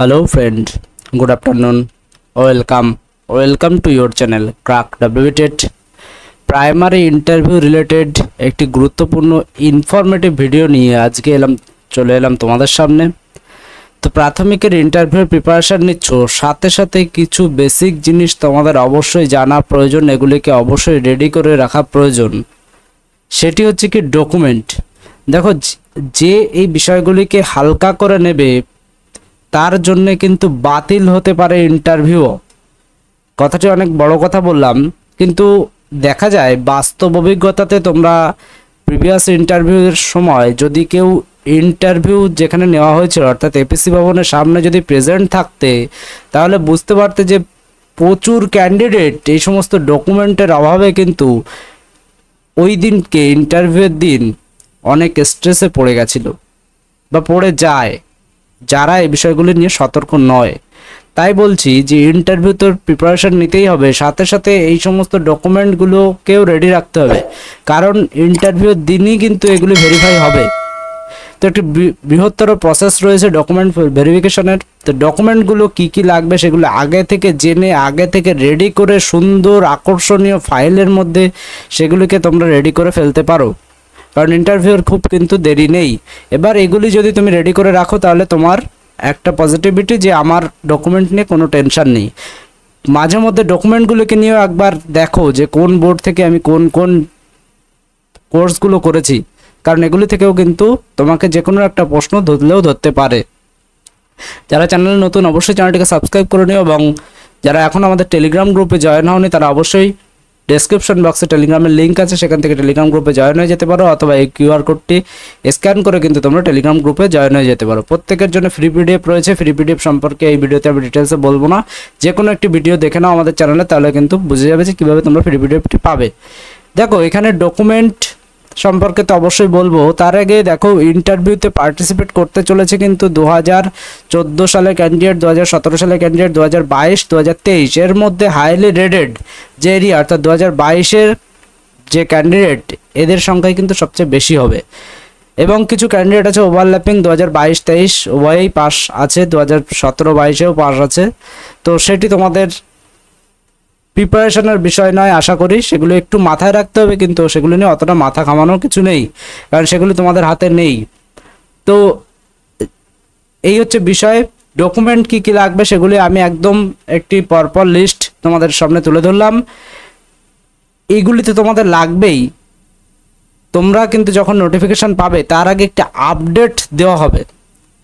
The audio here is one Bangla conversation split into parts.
Hello friend, good afternoon. Welcome to your channel Crack WTET primary interview related একটি গুরুত্বপূর্ণ ইনফরমেটিভ ভিডিও নিয়ে আজকে চলে এলাম তোমাদের সামনে। তো প্রাথমিকের ইন্টারভিউ প্রিপারেশন নিচ্ছ, সাথে সাথে কিছু বেসিক জিনিস তোমাদের অবশ্যই জানা প্রয়োজন, এগুলিকে অবশ্যই রেডি করে রাখা প্রয়োজন। সেটি হচ্ছে কি ডকুমেন্ট। দেখো, যে এই বিষয়গুলিকে হালকা করে নেবে তার জন্য কিন্তু বাতিল হতে পারে ইন্টারভিউ। কথাটি অনেক বড় কথা বললাম, কিন্তু দেখা যায় বাস্তব অভিজ্ঞতাতে তোমরা প্রিভিয়াস ইন্টারভিউর সময় যদি কেউ ইন্টারভিউ যেখানে নেওয়া হয়েছিল অর্থাৎ এপিসি ভবনের সামনে যদি প্রেজেন্ট থাকতে, তাহলে বুঝতে পারতে যে প্রচুর ক্যান্ডিডেট এই সমস্ত ডকুমেন্টের অভাবে কিন্তু ওই দিনকে ইন্টারভিউয়ের দিন অনেক স্ট্রেসে পড়ে গেছিল বা পড়ে যায়, যারা এই বিষয়গুলি নিয়ে সতর্ক নয়। তাই বলছি যে ইন্টারভিউ তোর প্রিপারেশন নিতেই হবে, সাথে সাথে এই সমস্ত ডকুমেন্টগুলোকেও রেডি রাখতে হবে, কারণ ইন্টারভিউর দিনই কিন্তু এগুলি ভেরিফাই হবে। তো একটি বৃহত্তর প্রসেস রয়েছে ডকুমেন্ট ভেরিফিকেশনের। তো ডকুমেন্টগুলো কী কী লাগবে সেগুলো আগে থেকে জেনে আগে থেকে রেডি করে সুন্দর আকর্ষণীয় ফাইলের মধ্যে সেগুলিকে তোমরা রেডি করে ফেলতে পারো, কারণ ইন্টারভিউর খুব কিন্তু দেরি নেই। এবার এগুলি যদি তুমি রেডি করে রাখো তাহলে তোমার একটা পজিটিভিটি যে আমার ডকুমেন্ট নিয়ে কোনো টেনশন নেই। মাঝে মধ্যে ডকুমেন্টগুলোকে নিয়েও একবার দেখো যে কোন বোর্ড থেকে আমি কোন কোন কোর্সগুলো করেছি, কারণ এগুলি থেকেও কিন্তু তোমাকে যে কোনো একটা প্রশ্ন ধরতে পারে। যারা চ্যানেলে নতুন অবশ্যই চ্যানেলটিকে সাবস্ক্রাইব করে নিও, এবং যারা এখন আমাদের টেলিগ্রাম গ্রুপে জয়েন হওনি তারা অবশ্যই ডেসক্রিপশন বক্সে টেলিগ্রামের লিঙ্ক আছে, সেখান থেকে টেলিগ্রাম গ্রুপে জয়েন হয়ে যেতে পারো, অথবা এই কিউআর কোডটি স্ক্যান করে কিন্তু তোমরা টেলিগ্রাম গ্রুপে জয়েন হয়ে যেতে পারো। প্রত্যেকের জন্য ফ্রি পিডিএফ রয়েছে। ফ্রি পিডিএফ সম্পর্কে এই ভিডিওতে আমি ডিটেলসে বলবো না, যে কোনো একটি ভিডিও দেখে নাও আমাদের চ্যানেলে, তাহলে কিন্তু বুঝে যাবে যে কীভাবে তোমরা ফ্রি পিডিএফটি পাবে। দেখো, এখানে ডকুমেন্ট সম্পর্কে তো অবশ্যই বলবো, তার আগে দেখো ইন্টারভিউতে পার্টিসিপেট করতে চলেছে কিন্তু 2014 সালের ক্যান্ডিডেট, 2017 সালের ক্যান্ডিডেট, 2022, 2023 এর মধ্যে হাইলি রেটেড যে এরিয়া অর্থাৎ 2022-এর যে ক্যান্ডিডেট, এদের সংখ্যাই কিন্তু সবচেয়ে বেশি হবে। এবং কিছু ক্যান্ডিডেট আছে ওভারল্যাপিং, 2022-23 উভয়েই পাস আছে, 2017-22-এও পাস আছে। তো সেটি তোমাদের প্রিপারেশনের বিষয় নয়, আশা করি সেগুলো একটু মাথায় রাখতে হবে, কিন্তু সেগুলো নিয়ে অতটা মাথা ঘামানোর কিছু নেই, কারণ সেগুলো তোমাদের হাতে নেই। তো এই হচ্ছে বিষয়। ডকুমেন্ট কী কী লাগবে সেগুলি আমি একদম একটি পরপর লিস্ট তোমাদের সামনে তুলে ধরলাম। এইগুলি তো তোমাদের লাগবেই। তোমরা কিন্তু যখন নোটিফিকেশান পাবে তার আগে একটা আপডেট দেওয়া হবে,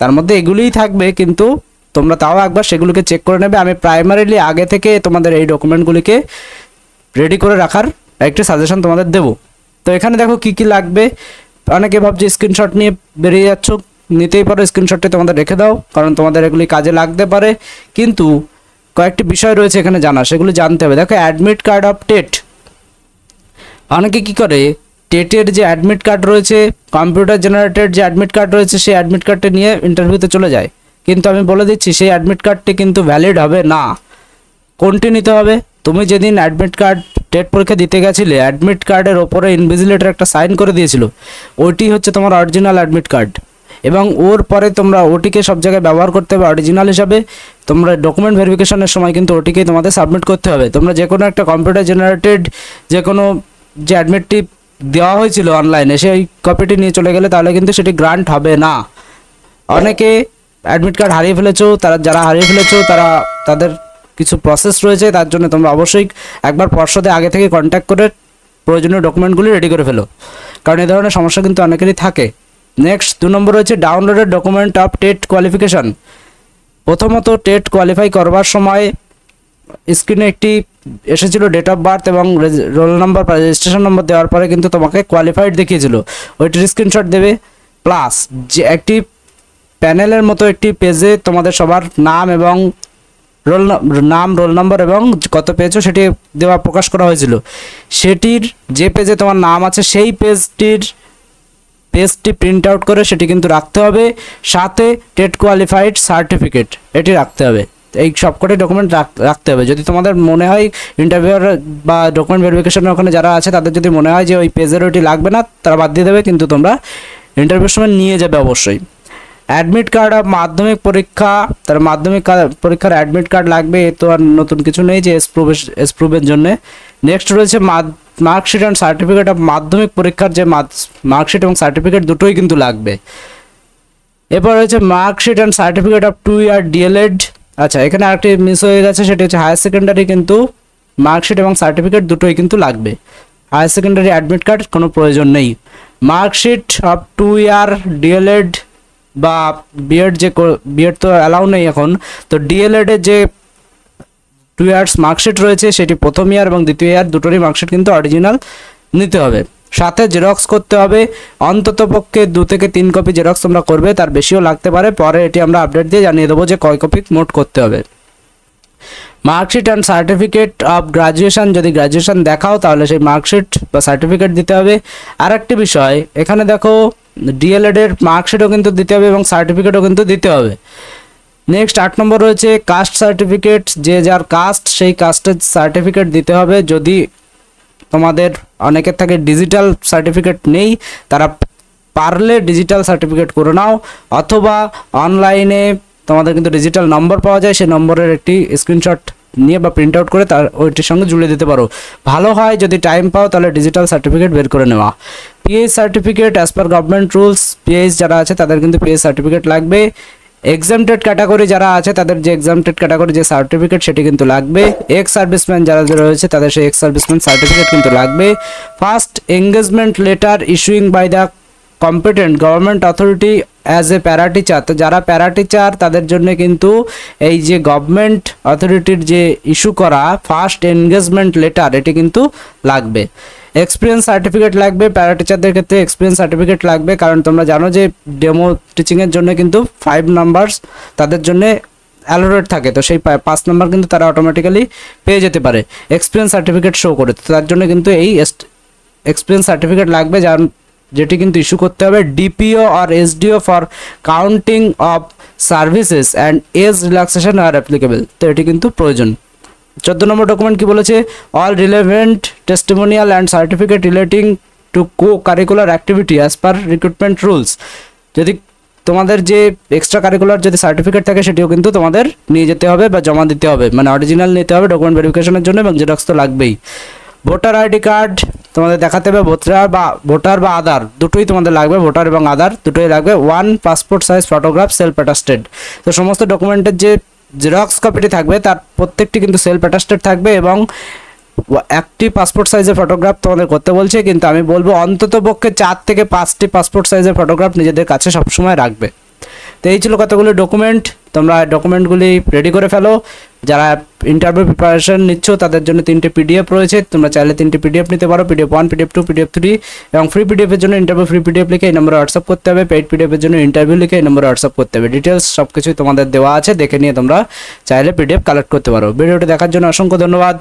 তার মধ্যে এগুলিই থাকবে, কিন্তু তোমরা তাও একবার সেগুলোকে চেক করে নেবে। আমি প্রাইমারিলি আগে থেকে তোমাদের এই ডকুমেন্টগুলিকে রেডি করে রাখার একটি সাজেশন তোমাদের দেব। তো এখানে দেখো কি কি লাগবে। অনেকে ভাবছে স্ক্রিনশট নিয়ে বেরিয়ে যাচ্ছ, নিতেই পারো, স্ক্রিনশটটি তোমাদের রেখে দাও, কারণ তোমাদের এগুলি কাজে লাগতে পারে। কিন্তু কয়েকটি বিষয় রয়েছে এখানে জানা, সেগুলো জানতে হবে। দেখো, অ্যাডমিট কার্ড অফ টেট। অনেকে কি করে, টেটের যে অ্যাডমিট কার্ড রয়েছে, কম্পিউটার জেনারেটেড যে অ্যাডমিট কার্ড রয়েছে, সেই অ্যাডমিট কার্ডটা নিয়ে ইন্টারভিউতে চলে যায়। কিন্তু আমি বলে দিচ্ছি সেই অ্যাডমিট কার্ডটি কিন্তু ভ্যালিড হবে না। কোনটি নিতে হবে? তুমি যেদিন অ্যাডমিট কার্ড টেট পরীক্ষা দিতে গেছিলে, অ্যাডমিট কার্ডের ওপরে ইনভিজিলেটর একটা সাইন করে দিয়েছিল, ওইটি হচ্ছে তোমার অরিজিনাল অ্যাডমিট কার্ড, এবং ওর পরে তোমরা ওটিকে সব জায়গায় ব্যবহার করতে হবে অরিজিনাল হিসাবে। তোমরা ডকুমেন্ট ভেরিফিকেশনের সময় কিন্তু ওটিকে তোমাদের সাবমিট করতে হবে। তোমরা যে কোনো একটা কম্পিউটার জেনারেটেড যে কোনো যে অ্যাডমিটটি দেওয়া হয়েছিল অনলাইনে, সেই কপিটি নিয়ে চলে গেলে তাহলে কিন্তু সেটি গ্রান্ট হবে না। অনেকে অ্যাডমিট কার্ড হারিয়ে ফেলেছো, যারা হারিয়ে ফেলেছো তাদের কিছু প্রসেস রয়েছে, তার জন্য তোমরা অবশ্যই একবার পর্ষদে আগে থেকে কন্ট্যাক্ট করে প্রয়োজনীয় ডকুমেন্টগুলি রেডি করে ফেলো, কারণ এই ধরনের সমস্যা কিন্তু অনেকেরই থাকে। নেক্সট 2 নম্বর রয়েছে downloaded document of TET qualification. প্রথমত টেট কোয়ালিফাই করবার সময় স্ক্রিনে একটি এসেছিল ডেট অফ বার্থ এবং রোল নাম্বার, রেজিস্ট্রেশন নম্বর দেওয়ার পরে কিন্তু তোমাকে কোয়ালিফাইড দেখিয়েছিল, ওইটির স্ক্রিনশট দেবে। প্লাস যে একটি প্যানেলের মতো একটি পেজে তোমাদের সবার নাম এবং রোল নাম্বার এবং কত পেয়েছো সেটি দেওয়া প্রকাশ করা হয়েছিল। সেটির যে পেজে তোমার নাম আছে সেই পেজটি প্রিন্ট আউট করে সেটি কিন্তু রাখতে হবে, সাথে টেট কোয়ালিফাইড সার্টিফিকেট এটি রাখতে হবে। এই সবকটি ডকুমেন্ট রাখতে হবে। যদি তোমাদের মনে হয় ইন্টারভিউয়ার বা ডকুমেন্ট ভেরিফিকেশনের ওখানে যারা আছে তাদের যদি মনে হয় যে ওই পেজের ওইটি লাগবে না, তারা বাদ দিয়ে দেবে, কিন্তু তোমরা ইন্টারভিউর সময় নিয়ে যাবে অবশ্যই। অ্যাডমিট কার্ড অফ মাধ্যমিক পরীক্ষা, তার মাধ্যমিক পরীক্ষার অ্যাডমিট কার্ড লাগবে, এ তো আর নতুন কিছু নেই যে এসপ্রুভের জন্য। নেক্সট রয়েছে মার্কশিট অ্যান্ড সার্টিফিকেট অফ মাধ্যমিক পরীক্ষার যে মার্কশিট এবং সার্টিফিকেট দুটোই কিন্তু লাগবে। এরপর রয়েছে marksheet and certificate of 2 year D.El.Ed. আচ্ছা, এখানে আরেকটি মিস হয়ে গেছে, সেটি হচ্ছে হায়ার সেকেন্ডারি কিন্তু মার্কশিট এবং সার্টিফিকেট দুটোই কিন্তু লাগবে। হায়ার সেকেন্ডারি অ্যাডমিট কার্ড কোনো প্রয়োজন নেই। মার্কশিট অফ 2 ইয়ার ডিএলএড বা বিএড, যে বিএড তো অ্যালাউ নেই এখন, তো ডিএলএডের যে 2 ইয়ার্স মার্কশিট রয়েছে সেটি প্রথম ইয়ার এবং দ্বিতীয় ইয়ার দুটোরই মার্কশিট কিন্তু অরিজিনাল নিতে হবে। সাথে জেরক্স করতে হবে, অন্তত পক্ষে 2 থেকে 3 কপি জেরক্স তোমরা করবে, তার বেশিও লাগতে পারে, পরে এটি আমরা আপডেট দিয়ে জানিয়ে দেবো যে কয় কপি মোট করতে হবে। Marksheet and certificate of graduation, যদি গ্রাজুয়েশন দেখাও তাহলে সেই মার্কশিট বা সার্টিফিকেট দিতে হবে। আর একটি বিষয় এখানে দেখো, ডিএলএড এর মার্কশিটও কিন্তু দিতে হবে এবং সার্টিফিকেটও কিন্তু দিতে হবে। নেক্সট 8 নম্বর রয়েছে কাস্ট সার্টিফিকেট, যে যার কাস্ট সেই কাস্টের সার্টিফিকেট দিতে হবে। যদি তোমাদের অনেকের থাকে ডিজিটাল সার্টিফিকেট নেই, তারা পারলে ডিজিটাল সার্টিফিকেট করে নাও, অথবা অনলাইনে তোমাদের কিন্তু ডিজিটাল নম্বর পাওয়া যায়, সেই নম্বরের একটি স্ক্রিনশট নিয়ে বা প্রিন্ট আউট করে তার ওইটির সঙ্গে জুড়ে দিতে পারো। ভালো হয় যদি টাইম পাও তাহলে ডিজিটাল সার্টিফিকেট বের করে নেওয়া। PH certificate as per government rules, pH যারা আছে তাদের কিন্তু পিএইচ সার্টিফিকেট লাগবে। এক্সামটেড ক্যাটাগরি যারা আছে তাদের যে এক্সামটেড ক্যাটাগরি যে সার্টিফিকেট সেটি কিন্তু লাগবে। এক্স সার্ভিসম্যান যারা রয়েছে তাদের সেই এক্স সার্ভিসম্যান সার্টিফিকেট কিন্তু লাগবে। First engagement letter issuing by the competent government authority as a para teacher, তো যারা প্যারা টিচার তাদের জন্য কিন্তু এই যে গভর্নমেন্ট অথরিটির যে ইস্যু করা ফার্স্ট এনগেজমেন্ট লেটার এটি কিন্তু লাগবে। এক্সপিরিয়েন্স সার্টিফিকেট লাগবে, প্যারা টিচারদের ক্ষেত্রে এক্সপিরিয়েন্স সার্টিফিকেট লাগবে, কারণ তোমরা জানো যে ডেমো টিচিংয়ের জন্য কিন্তু 5 নাম্বারস তাদের জন্য অ্যালোরেট থাকে, তো সেই 5 নাম্বার কিন্তু তারা অটোমেটিক্যালি পেয়ে যেতে পারে এক্সপিরিয়েন্স সার্টিফিকেট শো করে। তো তার জন্য কিন্তু এই এক্সপিরিয়েন্স সার্টিফিকেট লাগবে, যেটি কিন্তু ইস্যু করতে হবে ডিপিও আর SDO for counting of services and age relaxation are applicable, তো এটি কিন্তু প্রয়োজন। 14 নম্বর ডকুমেন্ট কি বলেছে, all relevant testimonial and certificate relating to co curricular activity as per recruitment rules. যদি তোমাদের যে এক্সট্রা কারিকুলার যদি সার্টিফিকেট থাকে সেটিও কিন্তু তোমাদের নিয়ে যেতে হবে বা জমা দিতে হবে, মানে অরিজিনাল নিতে হবে ডকুমেন্ট ভেরিফিকেশনের জন্য, এবং জেরক্স তো লাগবেই। ভোটার আইডি কার্ড তোমাদের দেখাতে হবে, ভোটার বা আধার দুটোই তোমাদের লাগবে, ভোটার এবং আধার দুটোই লাগবে। 1 passport size photograph self attested, তো সমস্ত ডকুমেন্টের যে জেরক্স কপিটি থাকবে তার প্রত্যেকটি কিন্তু সেলফ অ্যাটাস্টেড থাকবে, এবং একটি পাসপোর্ট সাইজের ফটোগ্রাফ তোমাদের করতে বলছে, কিন্তু আমি বলবো অন্তত পক্ষে 4 থেকে 5টি পাসপোর্ট সাইজের ফটোগ্রাফ নিজেদের কাছে সবসময় রাখবে। তো এই ছিল কতগুলো ডকুমেন্ট, তোমরা ডকুমেন্টগুলি রেডি করে ফেলো। যারা ইন্টারভিউ প্রিপারেশন নিচ্ছ তাদের জন্য 3টে পিডিএফ রয়েছে, তোমরা চাইলে 3টে পিডিএফ নিতে পারো, পিডিএফ 1, পিডিএফ 2, পিডিএফ 3, এবং ফ্রি পিডিএফের জন্য ইন্টারভিউ ফ্রি পিডিএফ লিখে এই নম্বরে হোয়াটসঅ্যাপ করতে হবে, পেইড পিডিএফের জন্য ইন্টারভিউ লিখে এই নম্বরে হোয়াটসঅ্যাপ করতে হবে। ডিটেলস সব কিছুই তোমাদের দেওয়া আছে, দেখে নিয়ে তোমরা চাইলে পিডিএফ কালেক্ট করতে পারো। ভিডিওটি দেখার জন্য অসংখ্য ধন্যবাদ।